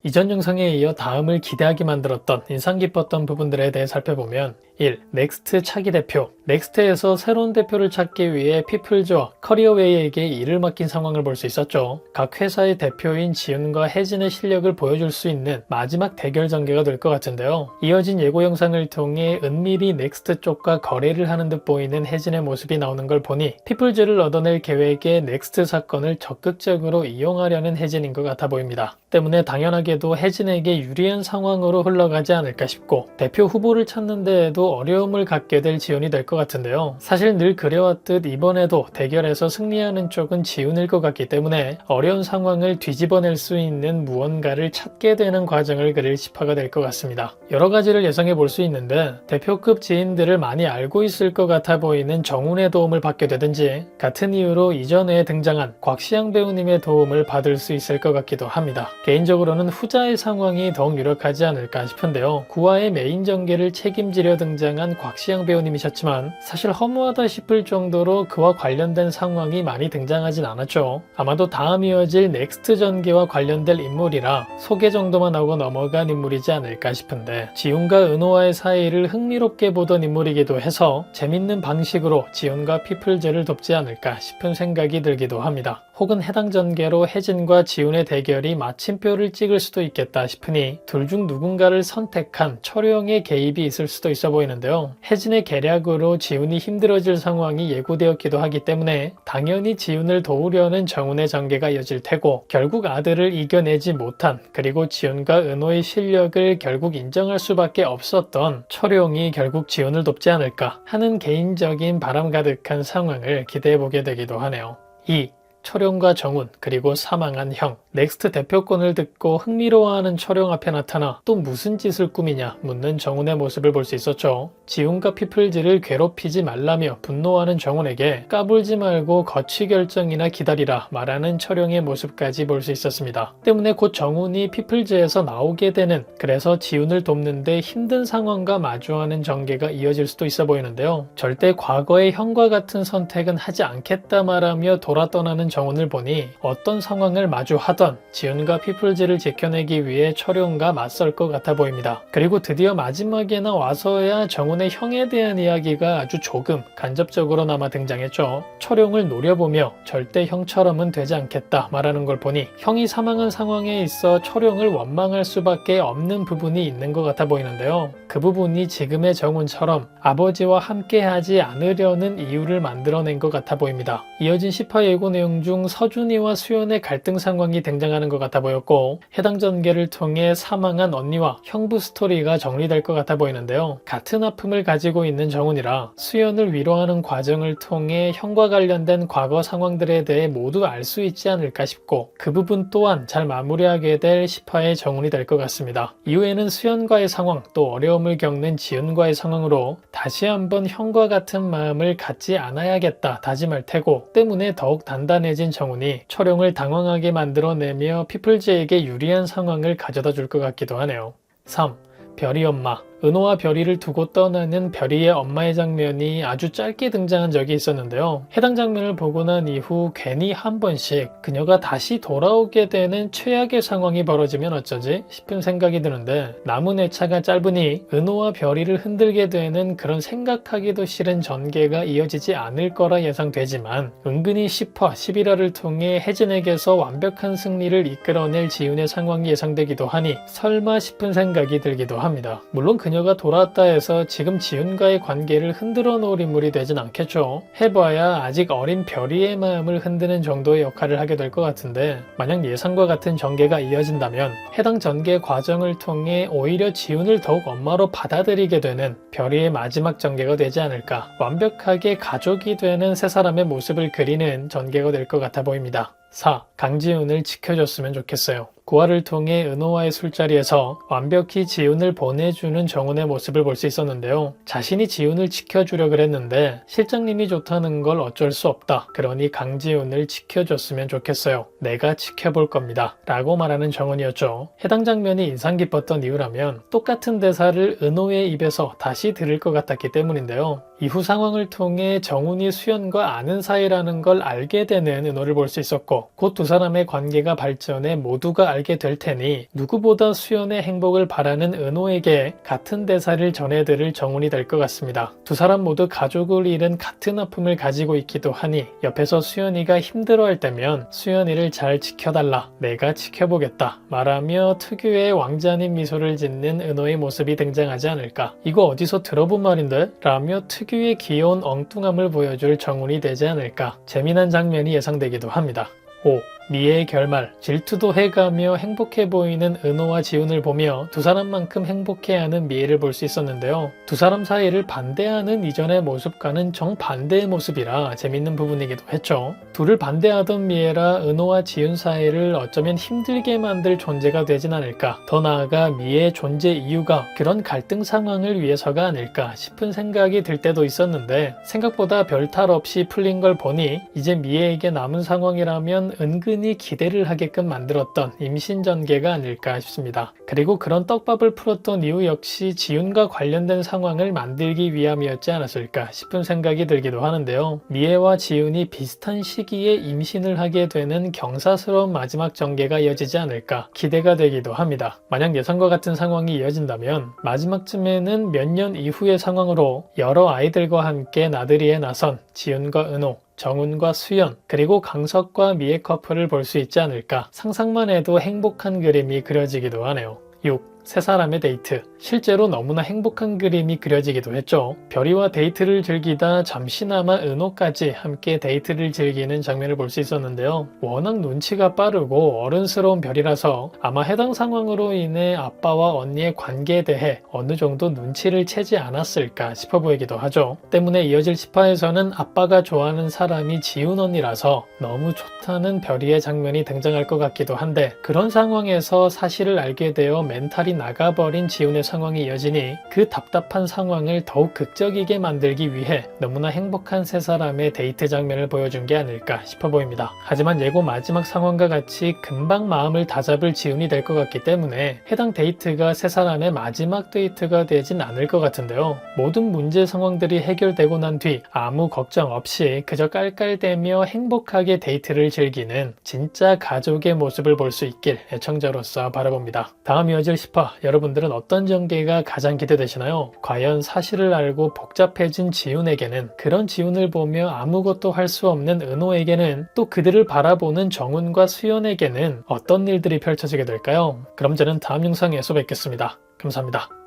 이전 영상에 이어 다음을 기대하게 만들었던 인상 깊었던 부분들에 대해 살펴보면 1. 넥스트 차기 대표. 넥스트에서 새로운 대표를 찾기 위해 피플즈와 커리어웨이에게 일을 맡긴 상황을 볼 수 있었죠. 각 회사의 대표인 지훈과 혜진의 실력을 보여줄 수 있는 마지막 대결 전개가 될 것 같은데요. 이어진 예고 영상을 통해 은밀히 넥스트 쪽과 거래를 하는 듯 보이는 혜진의 모습이 나오는 걸 보니 피플즈를 얻어낼 계획에 넥스트 사건을 적극적으로 이용하려는 혜진인 것 같아 보입니다. 때문에 당연하게도 혜진에게 유리한 상황으로 흘러가지 않을까 싶고 대표 후보를 찾는 데에도 어려움을 갖게 될 지훈이 될 것 같은데요. 사실 늘 그래왔듯 이번에도 대결에서 승리하는 쪽은 지훈일 것 같기 때문에 어려운 상황을 뒤집어낼 수 있는 무언가를 찾게 되는 과정을 그릴 시파가 될 것 같습니다. 여러 가지를 예상해 볼 수 있는데 대표급 지인들을 많이 알고 있을 것 같아 보이는 정훈의 도움을 받게 되든지 같은 이유로 이전에 등장한 곽시영 배우님의 도움을 받을 수 있을 것 같기도 합니다. 개인적으로는 후자의 상황이 더욱 유력하지 않을까 싶은데요. 9화의 메인 전개를 책임지려 등장한 곽시영 배우님이셨지만 사실 허무하다 싶을 정도로 그와 관련된 상황이 많이 등장하진 않았죠. 아마도 다음 이어질 넥스트 전개와 관련될 인물이라 소개 정도만 하고 넘어간 인물이지 않을까 싶은데 지훈과 은호와의 사이를 흥미롭게 보던 인물이기도 해서 재밌는 방식으로 지훈과 피플즈를 돕지 않을까 싶은 생각이 들기도 합니다. 혹은 해당 전개로 혜진과 지훈의 대결이 마침표를 찍을 수도 있겠다 싶으니 둘 중 누군가를 선택한 철용의 개입이 있을 수도 있어 보이는데요. 혜진의 계략으로 지훈이 힘들어질 상황이 예고되었기도 하기 때문에 당연히 지훈을 도우려는 정훈의 전개가 이어질 테고 결국 아들을 이겨내지 못한 그리고 지훈과 은호의 실력을 결국 인정할 수밖에 없었던 철용이 결국 지훈을 돕지 않을까 하는 개인적인 바람 가득한 상황을 기대해보게 되기도 하네요. 2. 철용과 정훈 그리고 사망한 형. 넥스트 대표권을 듣고 흥미로워하는 철용 앞에 나타나 또 무슨 짓을 꾸미냐 묻는 정훈의 모습을 볼 수 있었죠. 지훈과 피플즈를 괴롭히지 말라며 분노하는 정훈에게 까불지 말고 거취 결정이나 기다리라 말하는 철용의 모습까지 볼 수 있었습니다. 때문에 곧 정훈이 피플즈에서 나오게 되는 그래서 지훈을 돕는데 힘든 상황과 마주하는 전개가 이어질 수도 있어 보이는데요. 절대 과거의 형과 같은 선택은 하지 않겠다 말하며 돌아 떠나는 정훈을 보니 어떤 상황을 마주하던 지훈과 피플즈를 지켜내기 위해 철용과 맞설 것 같아 보입니다. 그리고 드디어 마지막에나 와서야 정훈의 형에 대한 이야기가 아주 조금 간접적으로나마 등장했죠. 철용을 노려보며 절대 형처럼은 되지 않겠다 말하는 걸 보니 형이 사망한 상황에 있어 철용을 원망할 수밖에 없는 부분이 있는 것 같아 보이는데요. 그 부분이 지금의 정훈처럼 아버지와 함께하지 않으려는 이유를 만들어낸 것 같아 보입니다. 이어진 10화 예고 내용 중 서준이와 수연의 갈등 상황이 등장하는 것 같아 보였고 해당 전개를 통해 사망한 언니와 형부 스토리가 정리될 것 같아 보이는데요. 같은 아픔을 가지고 있는 정훈이라 수연을 위로하는 과정을 통해 형과 관련된 과거 상황들에 대해 모두 알 수 있지 않을까 싶고 그 부분 또한 잘 마무리하게 될 10화의 정훈이 될 것 같습니다. 이후에는 수연과의 상황 또 어려움을 겪는 지훈과의 상황으로 다시 한번 형과 같은 마음을 갖지 않아야겠다 다짐할 테고 때문에 더욱 단단해진 정훈이 철용을 당황하게 만들어내며 피플즈에게 유리한 상황을 가져다 줄 것 같기도 하네요. 3. 별이 엄마. 은호와 별이를 두고 떠나는 별이의 엄마의 장면이 아주 짧게 등장한 적이 있었는데요. 해당 장면을 보고 난 이후 괜히 한 번씩 그녀가 다시 돌아오게 되는 최악의 상황이 벌어지면 어쩌지 싶은 생각이 드는데 남은 회차가 짧으니 은호와 별이를 흔들게 되는 그런 생각하기도 싫은 전개가 이어지지 않을 거라 예상되지만 은근히 10화, 11화를 통해 혜진에게서 완벽한 승리를 이끌어낼 지훈의 상황이 예상되기도 하니 설마 싶은 생각이 들기도 합니다. 물론 그녀가 돌아왔다 해서 지금 지훈과의 관계를 흔들어 놓을 인물이 되진 않겠죠. 해봐야 아직 어린 별이의 마음을 흔드는 정도의 역할을 하게 될 것 같은데 만약 예상과 같은 전개가 이어진다면 해당 전개 과정을 통해 오히려 지훈을 더욱 엄마로 받아들이게 되는 별이의 마지막 전개가 되지 않을까. 완벽하게 가족이 되는 세 사람의 모습을 그리는 전개가 될 것 같아 보입니다. 4. 강지훈을 지켜줬으면 좋겠어요. 9화를 통해 은호와의 술자리에서 완벽히 지훈을 보내주는 정훈의 모습을 볼 수 있었는데요. 자신이 지훈을 지켜주려 그랬는데 실장님이 좋다는 걸 어쩔 수 없다. 그러니 강지훈을 지켜줬으면 좋겠어요. 내가 지켜볼 겁니다. 라고 말하는 정훈이었죠. 해당 장면이 인상 깊었던 이유라면 똑같은 대사를 은호의 입에서 다시 들을 것 같았기 때문인데요. 이후 상황을 통해 정훈이 수연과 아는 사이라는 걸 알게 되는 은호를 볼 수 있었고 곧 두 사람의 관계가 발전해 모두가 알게 될 테니 누구보다 수연의 행복을 바라는 은호에게 같은 대사를 전해들을 정훈이 될 것 같습니다. 두 사람 모두 가족을 잃은 같은 아픔을 가지고 있기도 하니 옆에서 수연이가 힘들어할 때면 수연이를 잘 지켜달라, 내가 지켜보겠다 말하며 특유의 왕자님 미소를 짓는 은호의 모습이 등장하지 않을까. 이거 어디서 들어본 말인데? 라며 특유의 귀여운 엉뚱함을 보여줄 정훈이 되지 않을까. 재미난 장면이 예상되기도 합니다. 5. 미애의 결말. 질투도 해가며 행복해 보이는 은호와 지훈을 보며 두 사람만큼 행복해하는 미애를 볼 수 있었는데요. 두 사람 사이를 반대하는 이전의 모습과는 정반대의 모습이라 재밌는 부분이기도 했죠. 둘을 반대하던 미애라 은호와 지훈 사이를 어쩌면 힘들게 만들 존재가 되진 않을까. 더 나아가 미애의 존재 이유가 그런 갈등 상황을 위해서가 아닐까 싶은 생각이 들 때도 있었는데 생각보다 별 탈 없이 풀린 걸 보니 이제 미애에게 남은 상황이라면 은근히 기대를 하게끔 만들었던 임신 전개가 아닐까 싶습니다. 그리고 그런 떡밥을 풀었던 이유 역시 지훈과 관련된 상황을 만들기 위함이었지 않았을까 싶은 생각이 들기도 하는데요. 미애와 지훈이 비슷한 시기에 임신을 하게 되는 경사스러운 마지막 전개가 이어지지 않을까 기대가 되기도 합니다. 만약 예상과 같은 상황이 이어진다면 마지막쯤에는 몇 년 이후의 상황으로 여러 아이들과 함께 나들이에 나선 지훈과 은호, 정훈과 수연, 그리고 강석과 미애 커플을 볼 수 있지 않을까. 상상만 해도 행복한 그림이 그려지기도 하네요. 6. 세 사람의 데이트. 실제로 너무나 행복한 그림이 그려지기도 했죠. 별이와 데이트를 즐기다 잠시나마 은호까지 함께 데이트를 즐기는 장면을 볼 수 있었는데요. 워낙 눈치가 빠르고 어른스러운 별이라서 아마 해당 상황으로 인해 아빠와 언니의 관계에 대해 어느 정도 눈치를 채지 않았을까 싶어 보이기도 하죠. 때문에 이어질 10화에서는 아빠가 좋아하는 사람이 지훈 언니라서 너무 좋다는 별이의 장면이 등장할 것 같기도 한데 그런 상황에서 사실을 알게 되어 멘탈이 나가버린 지훈의 상황이 이어지니 그 답답한 상황을 더욱 극적이게 만들기 위해 너무나 행복한 세 사람의 데이트 장면을 보여준 게 아닐까 싶어 보입니다. 하지만 예고 마지막 상황과 같이 금방 마음을 다잡을 지훈이 될 것 같기 때문에 해당 데이트가 세 사람의 마지막 데이트가 되진 않을 것 같은데요. 모든 문제 상황들이 해결되고 난 뒤 아무 걱정 없이 그저 깔깔대며 행복하게 데이트를 즐기는 진짜 가족의 모습을 볼 수 있길 애청자로서 바라봅니다. 다음 이어질 10화 여러분들은 어떤 전개가 가장 기대되시나요? 과연 사실을 알고 복잡해진 지훈에게는, 그런 지훈을 보며 아무것도 할 수 없는 은호에게는, 또 그들을 바라보는 정훈과 수연에게는 어떤 일들이 펼쳐지게 될까요? 그럼 저는 다음 영상에서 뵙겠습니다. 감사합니다.